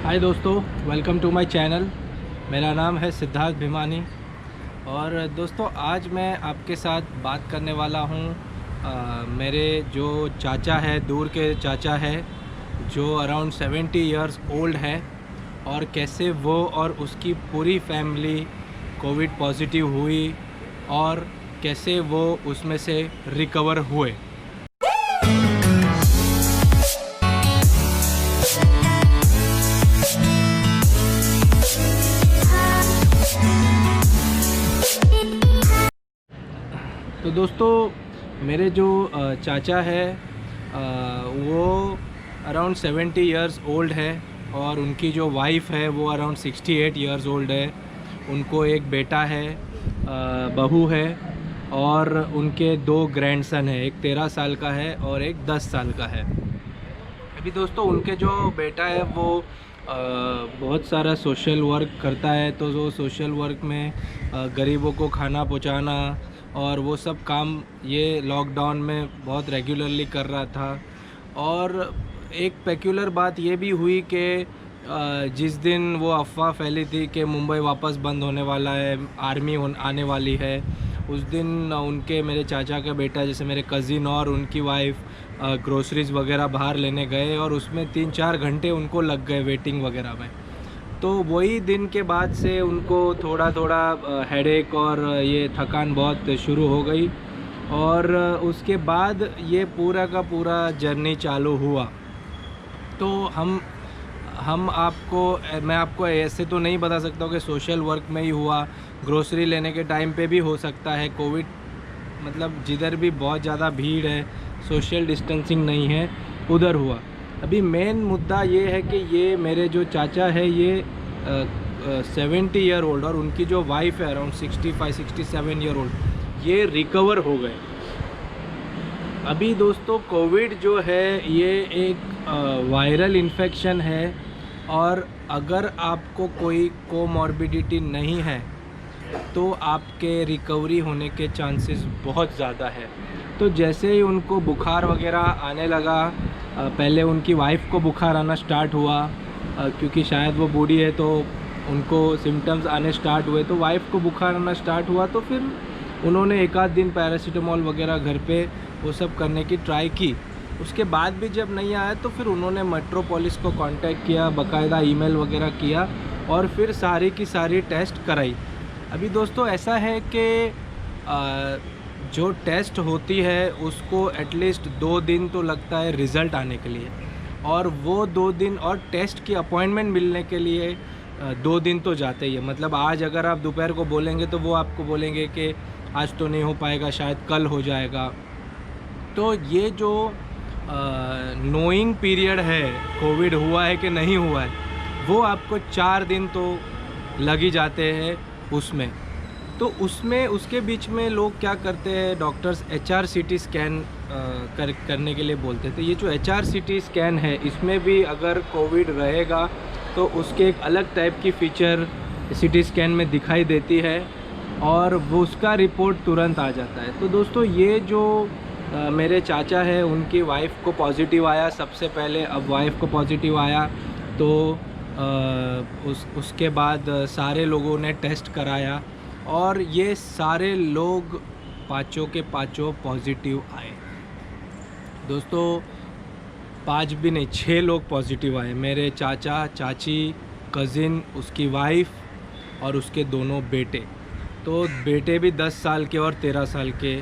हाय दोस्तों, welcome to my channel. मेरा नाम है सिद्धार्थ भिमानी। और दोस्तों, आज मैं आपके साथ बात करने वाला हूँ मेरे जो चाचा है, दूर के चाचा है, जो अराउंड 70 इयर्स ओल्ड है, और कैसे वो और उसकी पूरी फैमिली कोविड पॉजिटिव हुई और कैसे वो उसमें से रिकवर हुए। तो दोस्तों, मेरे जो चाचा है वो अराउंड 70 इयर्स ओल्ड है, और उनकी जो वाइफ है वो अराउंड 68 इयर्स ओल्ड है। उनको एक बेटा है, बहू है, और उनके 2 ग्रैंडसन है। एक 13 साल का है और एक 10 साल का है। अभी दोस्तों, उनके जो बेटा है वो बहुत सारा सोशल वर्क करता है। तो वो सोशल वर्क में गरीबों को खाना पहुंचाना और वो सब काम ये लॉकडाउन में बहुत रेगुलरली कर रहा था। और एक पेक्युलर बात ये भी हुई कि जिस दिन वो अफवाह फैली थी कि मुंबई वापस बंद होने वाला है, आर्मी आने वाली है, उस दिन उनके मेरे चाचा का बेटा, जैसे मेरे कज़िन और उनकी वाइफ, ग्रोसरीज़ वगैरह बाहर लेने गए, और उसमें 3-4 घंटे उनको लग गए वेटिंग वगैरह में। तो वही दिन के बाद से उनको थोड़ा थोड़ा हेडेक और ये थकान बहुत शुरू हो गई, और उसके बाद ये पूरा का पूरा जर्नी चालू हुआ। तो मैं आपको ऐसे तो नहीं बता सकता हूँ कि सोशल वर्क में ही हुआ, ग्रोसरी लेने के टाइम पे भी हो सकता है। कोविड मतलब जिधर भी बहुत ज़्यादा भीड़ है, सोशल डिस्टेंसिंग नहीं है, उधर हुआ। अभी मेन मुद्दा ये है कि ये मेरे जो चाचा है ये 70 ईयर ओल्ड, और उनकी जो वाइफ है अराउंड 65-67 ईयर ओल्ड, ये रिकवर हो गए। अभी दोस्तों, कोविड जो है ये एक वायरल इन्फेक्शन है, और अगर आपको कोई कोमॉर्बिडिटी नहीं है तो आपके रिकवरी होने के चांसेस बहुत ज़्यादा है। तो जैसे ही उनको बुखार वगैरह आने लगा, पहले उनकी वाइफ को बुखार आना स्टार्ट हुआ, क्योंकि शायद वो बूढ़ी है तो उनको सिम्टम्स आने स्टार्ट हुए। तो वाइफ को बुखार आना स्टार्ट हुआ, तो फिर उन्होंने एक आध दिन पैरासीटामोल वगैरह घर पे वो सब करने की ट्राई की। उसके बाद भी जब नहीं आया तो फिर उन्होंने मेट्रोपोलिस को कांटेक्ट किया, बाकायदा ईमेल वगैरह किया, और फिर सारी की सारी टेस्ट कराई। अभी दोस्तों, ऐसा है कि जो टेस्ट होती है उसको एटलीस्ट 2 दिन तो लगता है रिज़ल्ट आने के लिए, और वो 2 दिन और टेस्ट की अपॉइंटमेंट मिलने के लिए 2 दिन तो जाते ही है। मतलब आज अगर आप दोपहर को बोलेंगे तो वो आपको बोलेंगे कि आज तो नहीं हो पाएगा, शायद कल हो जाएगा। तो ये जो नोइंग पीरियड है, कोविड हुआ है कि नहीं हुआ है, वो आपको 4 दिन तो लग ही जाते हैं उसमें। तो उसमें उसके बीच में लोग क्या करते हैं, डॉक्टर्स HRCT स्कैन करने के लिए बोलते थे। ये जो HRCT स्कैन है, इसमें भी अगर कोविड रहेगा तो उसके एक अलग टाइप की फ़ीचर CT स्कैन में दिखाई देती है, और वो उसका रिपोर्ट तुरंत आ जाता है। तो दोस्तों, ये जो मेरे चाचा है, उनकी वाइफ को पॉजिटिव आया सबसे पहले। अब वाइफ को पॉजिटिव आया तो उसके बाद सारे लोगों ने टेस्ट कराया, और ये सारे लोग पाँचों के पाँचों पॉजिटिव आए। दोस्तों, 5 भी नहीं, 6 लोग पॉजिटिव आए। मेरे चाचा, चाची, कज़िन, उसकी वाइफ और उसके दोनों बेटे। तो बेटे भी 10 साल के और 13 साल के।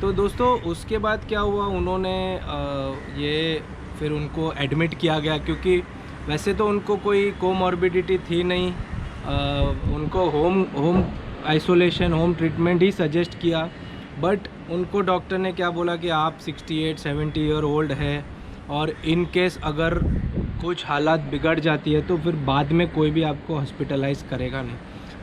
तो दोस्तों, उसके बाद क्या हुआ, उन्होंने ये फिर उनको एडमिट किया गया, क्योंकि वैसे तो उनको कोई कोमॉर्बिडिटी थी नहीं। उनको होम आइसोलेशन, होम ट्रीटमेंट ही सजेस्ट किया, बट उनको डॉक्टर ने क्या बोला कि आप 68-70 ईयर ओल्ड है, और इन केस अगर कुछ हालात बिगड़ जाती है तो फिर बाद में कोई भी आपको हॉस्पिटलाइज़ करेगा नहीं।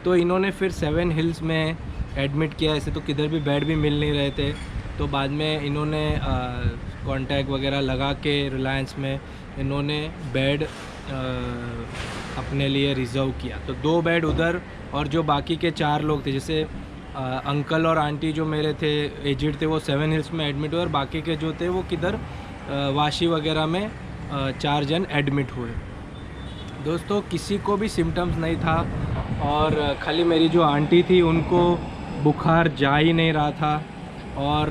तो इन्होंने फिर 7 हिल्स में एडमिट किया। ऐसे तो किधर भी बेड भी मिल नहीं रहे थे, तो बाद में इन्होंने कॉन्टैक्ट वगैरह लगा के रिलायंस में इन्होंने बेड अपने लिए रिज़र्व किया। तो 2 बेड उधर, और जो बाकी के 4 लोग थे, जैसे अंकल और आंटी जो मेरे थे, एजिड थे, वो 7 हिल्स में एडमिट हुए, और बाकी के जो थे वो किधर वाशी वगैरह में 4 जन एडमिट हुए। दोस्तों किसी को भी सिम्टम्स नहीं था, और खाली मेरी जो आंटी थी उनको बुखार जा ही नहीं रहा था, और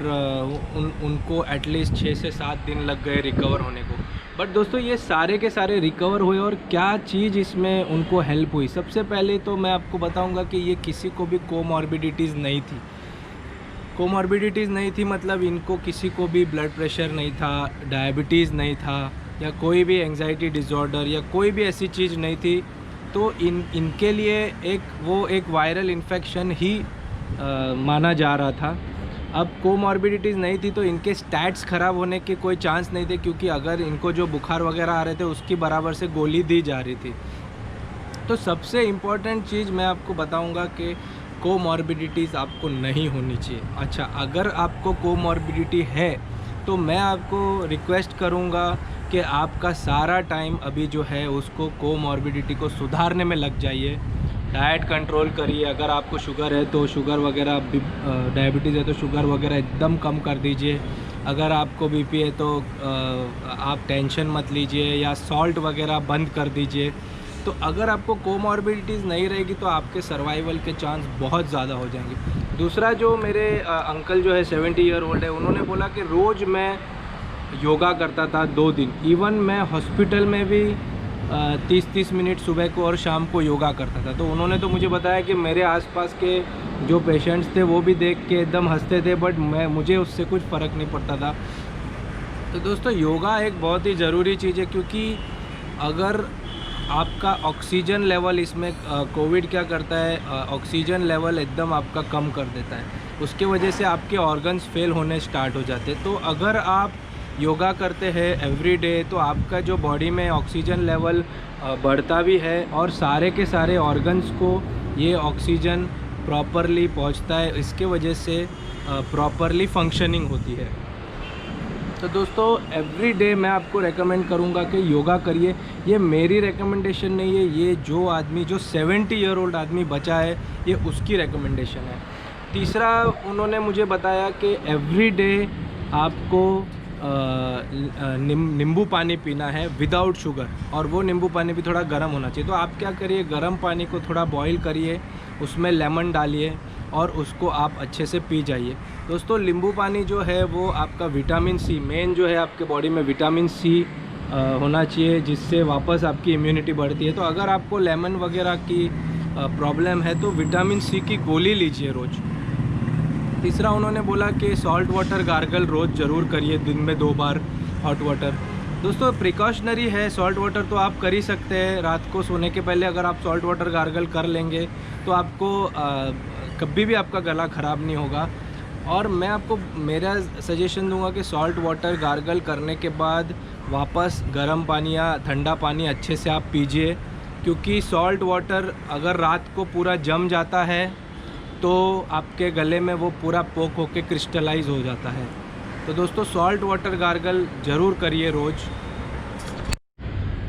उनको एटलीस्ट 6 से 7 दिन लग गए रिकवर होने को। बट दोस्तों ये सारे के सारे रिकवर हुए, और क्या चीज़ इसमें उनको हेल्प हुई, सबसे पहले तो मैं आपको बताऊंगा कि ये किसी को भी कोमॉर्बिडिटीज़ नहीं थी। कोमॉर्बिडिटीज़ नहीं थी मतलब इनको किसी को भी ब्लड प्रेशर नहीं था, डायबिटीज़ नहीं था, या कोई भी एंजाइटी डिसऑर्डर या कोई भी ऐसी चीज़ नहीं थी। तो इनके लिए एक वायरल इन्फेक्शन ही माना जा रहा था। अब कोमॉर्बिडिटीज़ नहीं थी तो इनके स्टैट्स ख़राब होने के कोई चांस नहीं थे, क्योंकि अगर इनको जो बुखार वगैरह आ रहे थे उसकी बराबर से गोली दी जा रही थी। तो सबसे इम्पॉर्टेंट चीज़ मैं आपको बताऊंगा कि कोमॉर्बिडिटीज़ आपको नहीं होनी चाहिए। अच्छा, अगर आपको कोमॉर्बिडिटी है तो मैं आपको रिक्वेस्ट करूंगा कि आपका सारा टाइम अभी जो है उसको कोमॉर्बिडिटी को सुधारने में लग जाइए। डाइट कंट्रोल करिए, अगर आपको शुगर है तो शुगर वगैरह, डायबिटीज़ है तो शुगर वगैरह एकदम कम कर दीजिए। अगर आपको बीपी है तो आप टेंशन मत लीजिए, या सॉल्ट वगैरह बंद कर दीजिए। तो अगर आपको कोमॉर्बिडिटीज़ नहीं रहेगी तो आपके सर्वाइवल के चांस बहुत ज़्यादा हो जाएंगे। दूसरा, जो मेरे अंकल जो है 70 ईयर ओल्ड है, उन्होंने बोला कि रोज़ मैं योगा करता था 2 दिन, इवन मैं हॉस्पिटल में भी 30-30 मिनट सुबह को और शाम को योगा करता था। तो उन्होंने तो मुझे बताया कि मेरे आसपास के जो पेशेंट्स थे वो भी देख के एकदम हंसते थे, बट मुझे उससे कुछ फ़र्क नहीं पड़ता था। तो दोस्तों योगा एक बहुत ही ज़रूरी चीज़ है, क्योंकि अगर आपका ऑक्सीजन लेवल, इसमें कोविड क्या करता है, ऑक्सीजन लेवल एकदम आपका कम कर देता है, उसके वजह से आपके ऑर्गन्स फेल होने स्टार्ट हो जाते हैं। तो अगर आप योगा करते हैं एवरी डे तो आपका जो बॉडी में ऑक्सीजन लेवल बढ़ता भी है, और सारे के सारे ऑर्गन्स को ये ऑक्सीजन प्रॉपरली पहुंचता है, इसके वजह से प्रॉपरली फंक्शनिंग होती है। तो दोस्तों एवरी डे मैं आपको रेकमेंड करूंगा कि योगा करिए। ये मेरी रेकमेंडेशन नहीं है, ये जो आदमी जो 70 ईयर ओल्ड आदमी बचा है ये उसकी रेकमेंडेशन है। तीसरा, उन्होंने मुझे बताया कि एवरी डे आपको नींबू पानी पीना है विदाउट शुगर, और वो नींबू पानी भी थोड़ा गर्म होना चाहिए। तो आप क्या करिए, गर्म पानी को थोड़ा बॉईल करिए, उसमें लेमन डालिए और उसको आप अच्छे से पी जाइए। दोस्तों नींबू पानी जो है वो आपका विटामिन सी, मेन जो है आपके बॉडी में विटामिन सी होना चाहिए, जिससे वापस आपकी इम्यूनिटी बढ़ती है। तो अगर आपको लेमन वगैरह की प्रॉब्लम है तो विटामिन सी की गोली लीजिए रोज़। तीसरा, उन्होंने बोला कि सॉल्ट वाटर गार्गल रोज़ ज़रूर करिए, दिन में 2 बार हॉट वाटर। दोस्तों प्रिकॉशनरी है, सॉल्ट वाटर तो आप कर ही सकते हैं। रात को सोने के पहले अगर आप सॉल्ट वाटर गार्गल कर लेंगे तो आपको कभी भी आपका गला ख़राब नहीं होगा। और मैं आपको मेरा सजेशन दूंगा कि सॉल्ट वाटर गार्गल करने के बाद वापस गर्म पानी या ठंडा पानी अच्छे से आप पीजिए, क्योंकि सॉल्ट वाटर अगर रात को पूरा जम जाता है तो आपके गले में वो पूरा पोक होके क्रिस्टलाइज हो जाता है। तो दोस्तों सॉल्ट वाटर गार्गल ज़रूर करिए रोज़।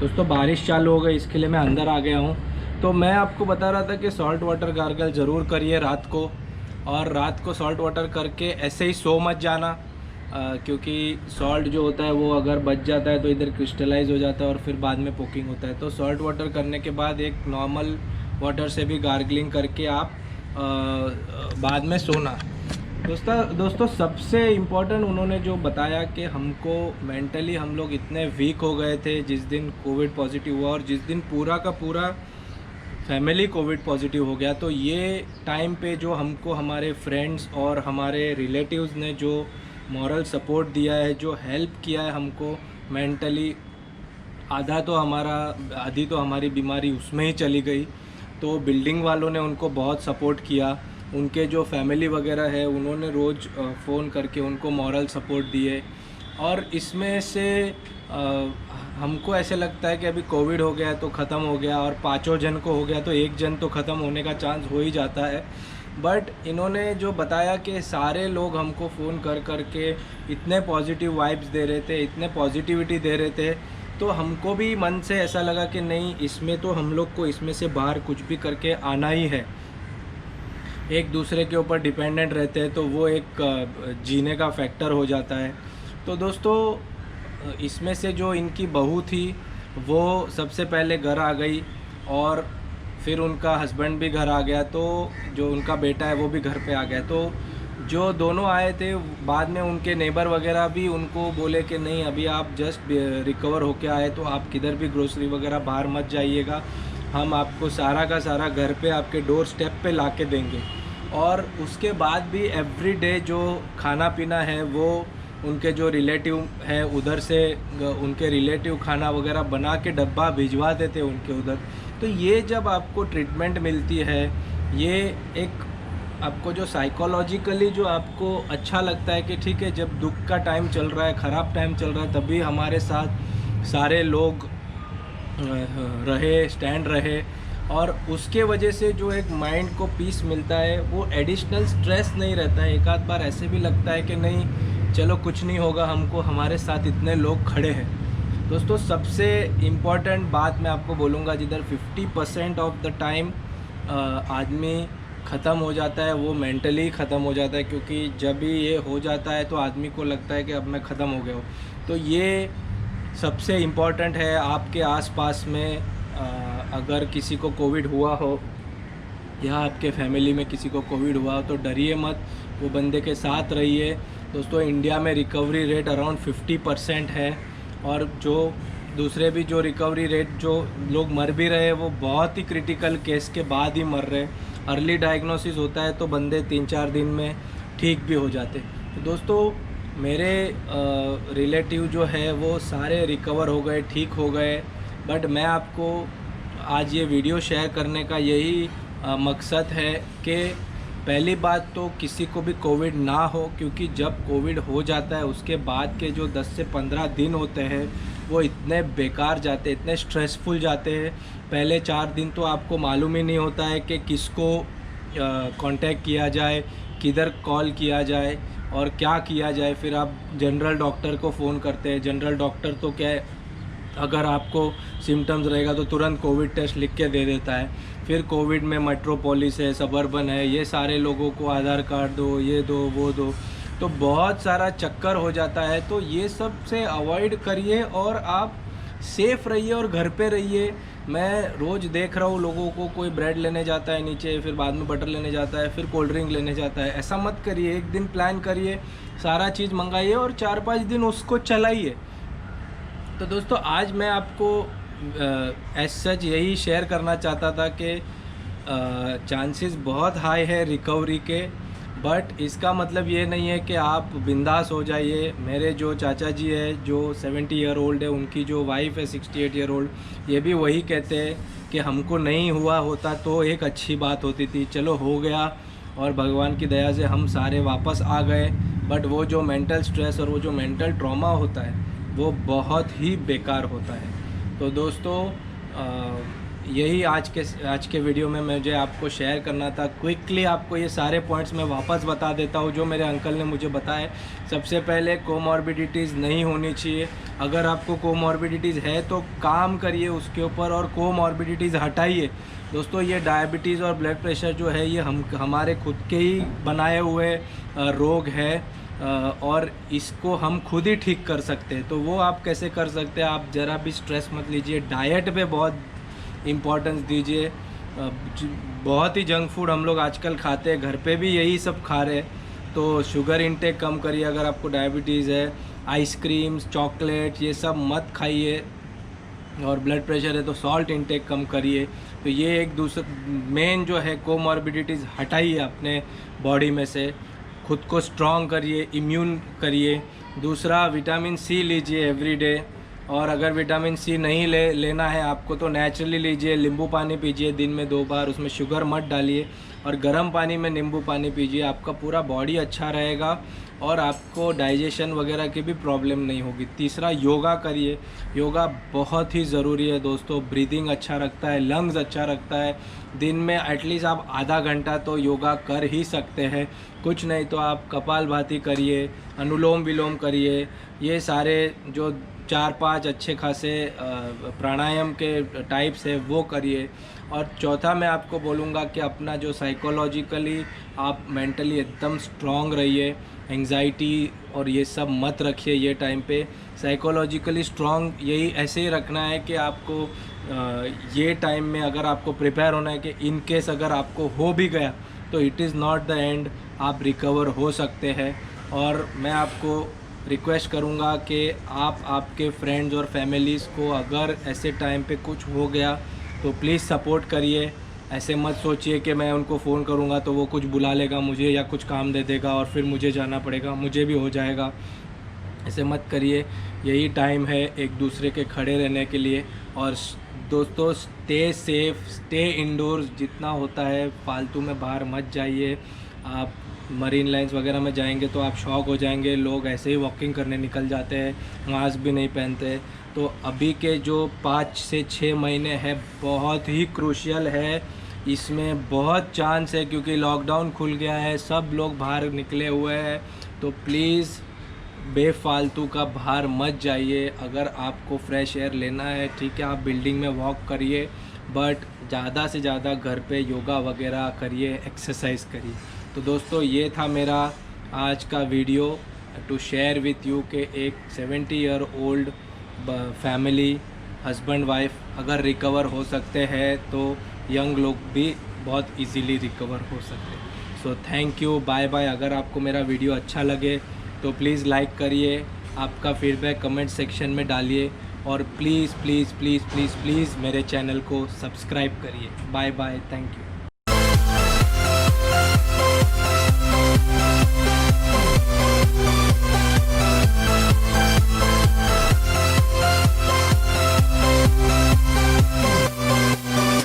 दोस्तों बारिश चालू हो गई, इसके लिए मैं अंदर आ गया हूँ। तो मैं आपको बता रहा था कि सॉल्ट वाटर गार्गल ज़रूर करिए रात को, और रात को सॉल्ट वाटर करके ऐसे ही सो मत जाना, क्योंकि सॉल्ट जो होता है वो अगर बच जाता है तो इधर क्रिस्टलाइज हो जाता है और फिर बाद में पोकिंग होता है। तो सॉल्ट वाटर करने के बाद एक नॉर्मल वाटर से भी गार्गलिंग करके आप बाद में सोना। दोस्तों सबसे इम्पोर्टेंट उन्होंने जो बताया कि हमको मेंटली हम लोग इतने वीक हो गए थे जिस दिन कोविड पॉजिटिव हुआ, और जिस दिन पूरा का पूरा फैमिली कोविड पॉजिटिव हो गया। तो ये टाइम पे जो हमको हमारे फ्रेंड्स और हमारे रिलेटिव्स ने जो मॉरल सपोर्ट दिया है, जो हेल्प किया है हमको मेंटली, आधी तो हमारी बीमारी उसमें ही चली गई। तो बिल्डिंग वालों ने उनको बहुत सपोर्ट किया, उनके जो फैमिली वगैरह है उन्होंने रोज़ फ़ोन करके उनको मॉरल सपोर्ट दिए। और इसमें से हमको ऐसे लगता है कि अभी कोविड हो गया तो ख़त्म हो गया, और 5 जन को हो गया तो 1 जन तो ख़त्म होने का चांस हो ही जाता है। बट इन्होंने जो बताया कि सारे लोग हमको फ़ोन कर के इतने पॉजिटिव वाइब्स दे रहे थे, इतने पॉजिटिविटी दे रहे थे, तो हमको भी मन से ऐसा लगा कि नहीं, इसमें तो हम लोग को इसमें से बाहर कुछ भी करके आना ही है। एक दूसरे के ऊपर डिपेंडेंट रहते हैं तो वो एक जीने का फैक्टर हो जाता है। तो दोस्तों इसमें से जो इनकी बहू थी वो सबसे पहले घर आ गई और फिर उनका हस्बैंड भी घर आ गया, तो जो उनका बेटा है वो भी घर पे आ गया। तो जो दोनों आए थे बाद में उनके नेबर वगैरह भी उनको बोले कि नहीं अभी आप जस्ट रिकवर होके आए तो आप किधर भी ग्रोसरी वगैरह बाहर मत जाइएगा, हम आपको सारा का सारा घर पे आपके डोर स्टेप पे ला के देंगे। और उसके बाद भी एवरी डे जो खाना पीना है वो उनके जो रिलेटिव है उधर से उनके रिलेटिव खाना वगैरह बना के डब्बा भिजवा देते उनके उधर। तो ये जब आपको ट्रीटमेंट मिलती है, ये एक आपको जो साइकोलॉजिकली जो आपको अच्छा लगता है कि ठीक है जब दुख का टाइम चल रहा है, ख़राब टाइम चल रहा है, तभी हमारे साथ सारे लोग रहे, स्टैंड रहे। और उसके वजह से जो एक माइंड को पीस मिलता है, वो एडिशनल स्ट्रेस नहीं रहता है। एक आध बार ऐसे भी लगता है कि नहीं चलो कुछ नहीं होगा हमको, हमारे साथ इतने लोग खड़े हैं। दोस्तों सबसे इम्पॉर्टेंट बात मैं आपको बोलूँगा, जिधर 50% ऑफ द टाइम आदमी ख़त्म हो जाता है वो मेंटली ख़त्म हो जाता है, क्योंकि जब भी ये हो जाता है तो आदमी को लगता है कि अब मैं ख़त्म हो गया हूँ। तो ये सबसे इम्पॉर्टेंट है। आपके आसपास में अगर किसी को कोविड हुआ हो या आपके फैमिली में किसी को कोविड हुआ हो तो डरिए मत, वो बंदे के साथ रहिए। दोस्तों इंडिया में रिकवरी रेट अराउंड 50% है, और जो दूसरे भी जो रिकवरी रेट जो लोग मर भी रहे वो बहुत ही क्रिटिकल केस के बाद ही मर रहे। अर्ली डायग्नोसिस होता है तो बंदे 3-4 दिन में ठीक भी हो जाते। तो दोस्तों मेरे रिलेटिव जो है वो सारे रिकवर हो गए, ठीक हो गए। बट मैं आपको आज ये वीडियो शेयर करने का यही मकसद है कि पहली बात तो किसी को भी कोविड ना हो, क्योंकि जब कोविड हो जाता है उसके बाद के जो 10 से 15 दिन होते हैं वो इतने बेकार जाते, इतने स्ट्रेसफुल जाते हैं। पहले 4 दिन तो आपको मालूम ही नहीं होता है कि किसको कांटेक्ट किया जाए, किधर कॉल किया जाए और क्या किया जाए। फिर आप जनरल डॉक्टर को फ़ोन करते हैं, जनरल डॉक्टर तो क्या है, अगर आपको सिम्टम्स रहेगा तो तुरंत कोविड टेस्ट लिख के दे देता है। फिर कोविड में मेट्रोपोलिस है, सबर्बन है, ये सारे लोगों को आधार कार्ड दो, ये दो, वो दो, तो बहुत सारा चक्कर हो जाता है। तो ये सब से अवॉइड करिए और आप सेफ़ रहिए और घर पे रहिए। मैं रोज़ देख रहा हूँ लोगों को, कोई ब्रेड लेने जाता है नीचे, फिर बाद में बटर लेने जाता है, फिर कोल्ड ड्रिंक लेने जाता है। ऐसा मत करिए, एक दिन प्लान करिए, सारा चीज़ मंगाइए और 4-5 दिन उसको चलाइए। तो दोस्तों आज मैं आपको एज सच यही शेयर करना चाहता था कि चांसेस बहुत हाई है रिकवरी के, बट इसका मतलब ये नहीं है कि आप बिंदास हो जाइए। मेरे जो चाचा जी है जो 70 ईयर ओल्ड है, उनकी जो वाइफ है 68 ईयर ओल्ड, ये भी वही कहते हैं कि हमको नहीं हुआ होता तो एक अच्छी बात होती थी, चलो हो गया और भगवान की दया से हम सारे वापस आ गए। बट वो जो मेंटल स्ट्रेस और वो जो मेंटल ट्रॉमा होता है वो बहुत ही बेकार होता है। तो दोस्तों यही आज के वीडियो में मुझे आपको शेयर करना था। क्विकली आपको ये सारे पॉइंट्स मैं वापस बता देता हूँ जो मेरे अंकल ने मुझे बताए। सबसे पहले कोमॉर्बिडिटीज़ नहीं होनी चाहिए। अगर आपको कोमॉर्बिडिटीज़ है तो काम करिए उसके ऊपर और कोमॉर्बिडिटीज़ हटाइए। दोस्तों ये डायबिटीज़ और ब्लड प्रेशर जो है ये हमारे खुद के ही बनाए हुए रोग है, और इसको हम खुद ही ठीक कर सकते हैं। तो वो आप कैसे कर सकते हैं, आप ज़रा भी स्ट्रेस मत लीजिए, डाइट पे बहुत इम्पोर्टेंस दीजिए। बहुत ही जंक फूड हम लोग आजकल खाते हैं, घर पे भी यही सब खा रहे हैं। तो शुगर इंटेक कम करिए अगर आपको डायबिटीज़ है। आइसक्रीम्स, चॉकलेट ये सब मत खाइए। और ब्लड प्रेशर है तो सॉल्ट इंटेक कम करिए। तो ये एक दूसरा मेन जो है कोमॉर्बिडिटीज़ हटाइए अपने बॉडी में से, खुद को स्ट्रॉन्ग करिए, इम्यून करिए। दूसरा विटामिन सी लीजिए एवरी डे, और अगर विटामिन सी नहीं लेना है आपको तो नेचुरली लीजिए। नींबू पानी पीजिए दिन में 2 बार, उसमें शुगर मत डालिए, और गर्म पानी में नींबू पानी पीजिए। आपका पूरा बॉडी अच्छा रहेगा और आपको डाइजेशन वगैरह की भी प्रॉब्लम नहीं होगी। तीसरा योगा करिए, योगा बहुत ही ज़रूरी है दोस्तों। ब्रीदिंग अच्छा रखता है, लंग्स अच्छा रखता है। दिन में एटलीस्ट आप आधा घंटा तो योगा कर ही सकते हैं। कुछ नहीं तो आप कपालभाति करिए, अनुलोम विलोम करिए। ये सारे जो 4-5 अच्छे खासे प्राणायाम के टाइप्स है वो करिए। और चौथा मैं आपको बोलूँगा कि अपना जो साइकोलॉजिकली आप मेंटली एकदम स्ट्रॉन्ग रहिए। एंग्जाइटी और ये सब मत रखिए ये टाइम पे। साइकोलॉजिकली स्ट्रॉन्ग यही ऐसे ही रखना है कि आपको ये टाइम में अगर आपको प्रिपेयर होना है कि इन केस अगर आपको हो भी गया तो it is not the end, आप रिकवर हो सकते हैं। और मैं आपको रिक्वेस्ट करूँगा कि आप आपके फ्रेंड्स और फैमिलीज़ को अगर ऐसे टाइम पे कुछ हो गया तो प्लीज़ सपोर्ट करिए। ऐसे मत सोचिए कि मैं उनको फ़ोन करूँगा तो वो कुछ बुला लेगा मुझे या कुछ काम दे देगा और फिर मुझे जाना पड़ेगा, मुझे भी हो जाएगा। ऐसे मत करिए, यही टाइम है एक दूसरे के खड़े रहने के लिए। और दोस्तों, स्टे सेफ, स्टे इंडोर्स, जितना होता है फालतू में बाहर मत जाइए। आप मरीन लाइन्स वगैरह में जाएंगे तो आप शॉक हो जाएंगे, लोग ऐसे ही वॉकिंग करने निकल जाते हैं, मास्क भी नहीं पहनते। तो अभी के जो 5 से 6 महीने हैं बहुत ही क्रूशियल है, इसमें बहुत चांस है क्योंकि लॉकडाउन खुल गया है, सब लोग बाहर निकले हुए हैं। तो प्लीज़ बेफालतू का बाहर मत जाइए। अगर आपको फ्रेश एयर लेना है ठीक है, आप बिल्डिंग में वॉक करिए, बट ज़्यादा से ज़्यादा घर पे योगा वगैरह करिए, एक्सरसाइज करिए। तो दोस्तों, ये था मेरा आज का video to share with you के एक 70 year old family, husband wife अगर रिकवर हो सकते हैं तो यंग लोग भी बहुत इजीली रिकवर हो सकते हैं। So thank you, bye bye. अगर आपको मेरा वीडियो अच्छा लगे तो प्लीज़ लाइक करिए, आपका फीडबैक कमेंट सेक्शन में डालिए और please please please please please मेरे चैनल को सब्सक्राइब करिए। Bye bye, thank you.